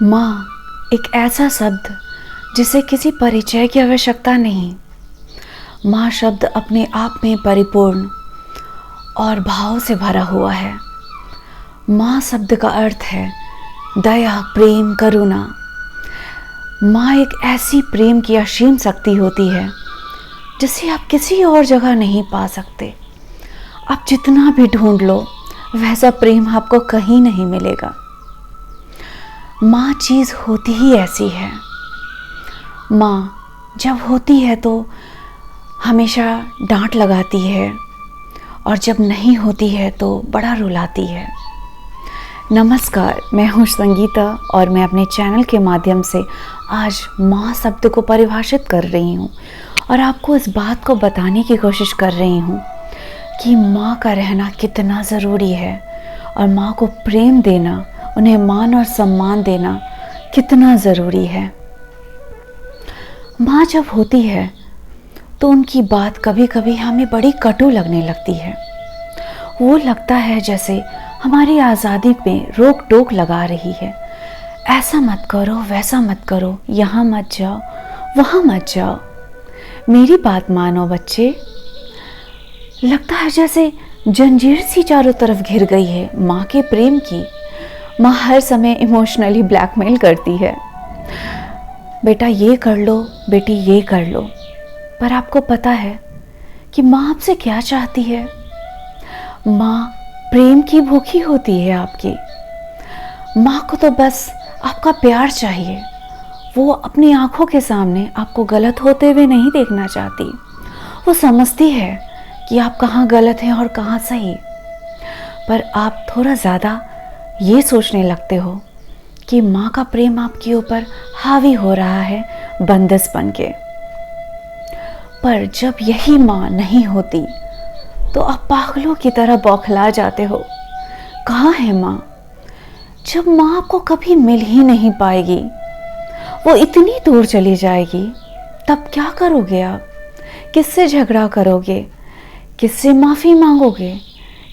माँ एक ऐसा शब्द जिसे किसी परिचय की आवश्यकता नहीं। माँ शब्द अपने आप में परिपूर्ण और भाव से भरा हुआ है। माँ शब्द का अर्थ है दया, प्रेम, करुणा। माँ एक ऐसी प्रेम की असीम शक्ति होती है जिसे आप किसी और जगह नहीं पा सकते। आप जितना भी ढूंढ लो वैसा प्रेम आपको कहीं नहीं मिलेगा। माँ चीज़ होती ही ऐसी है। माँ जब होती है तो हमेशा डांट लगाती है और जब नहीं होती है तो बड़ा रुलाती है। नमस्कार, मैं हूँ संगीता और मैं अपने चैनल के माध्यम से आज माँ शब्द को परिभाषित कर रही हूँ और आपको इस बात को बताने की कोशिश कर रही हूँ कि माँ का रहना कितना ज़रूरी है और माँ को प्रेम देना, उन्हें मान और सम्मान देना कितना ज़रूरी है। माँ जब होती है तो उनकी बात कभी कभी हमें बड़ी कटु लगने लगती है। वो लगता है जैसे हमारी आज़ादी पे रोक टोक लगा रही है। ऐसा मत करो, वैसा मत करो, यहाँ मत जाओ, वहाँ मत जाओ। मेरी बात मानो बच्चे। लगता है जैसे जंजीर सी चारों तरफ घिर गई है माँ के प्रेम की। माँ हर समय इमोशनली ब्लैकमेल करती है। बेटा ये कर लो, बेटी ये कर लो। पर आपको पता है कि माँ आपसे क्या चाहती है? माँ प्रेम की भूखी होती है आपकी। माँ को तो बस आपका प्यार चाहिए। वो अपनी आंखों के सामने आपको गलत होते हुए नहीं देखना चाहती। वो समझती है कि आप कहाँ गलत हैं और कहाँ सही। पर आप थोड़ा ज़्यादा ये सोचने लगते हो कि माँ का प्रेम आपके ऊपर हावी हो रहा है बंदिश बन के। पर जब यही माँ नहीं होती तो आप पागलों की तरह बौखला जाते हो। कहाँ है माँ? जब माँ आपको कभी मिल ही नहीं पाएगी, वो इतनी दूर चली जाएगी, तब क्या करोगे आप? किससे झगड़ा करोगे? किससे माफ़ी मांगोगे?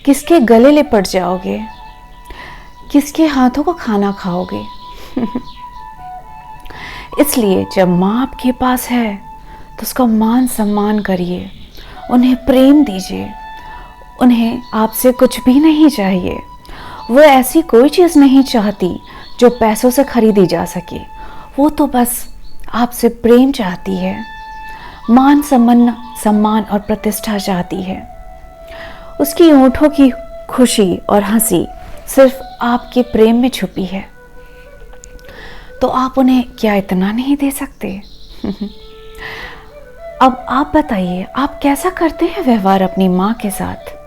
किसके गले लिपट जाओगे? किसके हाथों का खाना खाओगे? इसलिए जब माँ आपके पास है तो उसका मान सम्मान करिए, उन्हें प्रेम दीजिए। उन्हें आपसे कुछ भी नहीं चाहिए। वो ऐसी कोई चीज़ नहीं चाहती जो पैसों से खरीदी जा सके। वो तो बस आपसे प्रेम चाहती है, मान सम्मान और प्रतिष्ठा चाहती है। उसकी होठों की खुशी और हंसी सिर्फ आपके प्रेम में छुपी है। तो आप उन्हें क्या इतना नहीं दे सकते? अब आप बताइए, आप कैसा करते हैं व्यवहार अपनी माँ के साथ?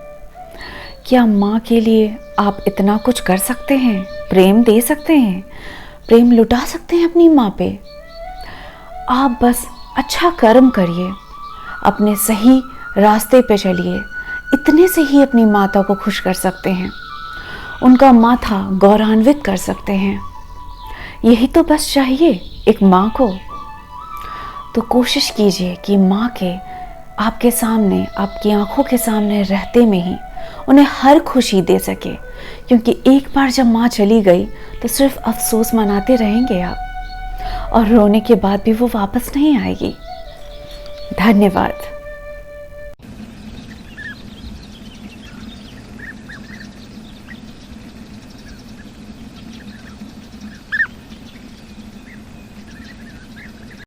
क्या माँ के लिए आप इतना कुछ कर सकते हैं? प्रेम दे सकते हैं? प्रेम लुटा सकते हैं अपनी माँ पे? आप बस अच्छा कर्म करिए, अपने सही रास्ते पे चलिए। इतने से ही अपनी माता को खुश कर सकते हैं, उनका माथा गौरवान्वित कर सकते हैं। यही तो बस चाहिए एक माँ को। तो कोशिश कीजिए कि माँ के आपके सामने, आपकी आंखों के सामने रहते में ही उन्हें हर खुशी दे सके। क्योंकि एक बार जब माँ चली गई तो सिर्फ अफसोस मनाते रहेंगे आप, और रोने के बाद भी वो वापस नहीं आएगी। धन्यवाद।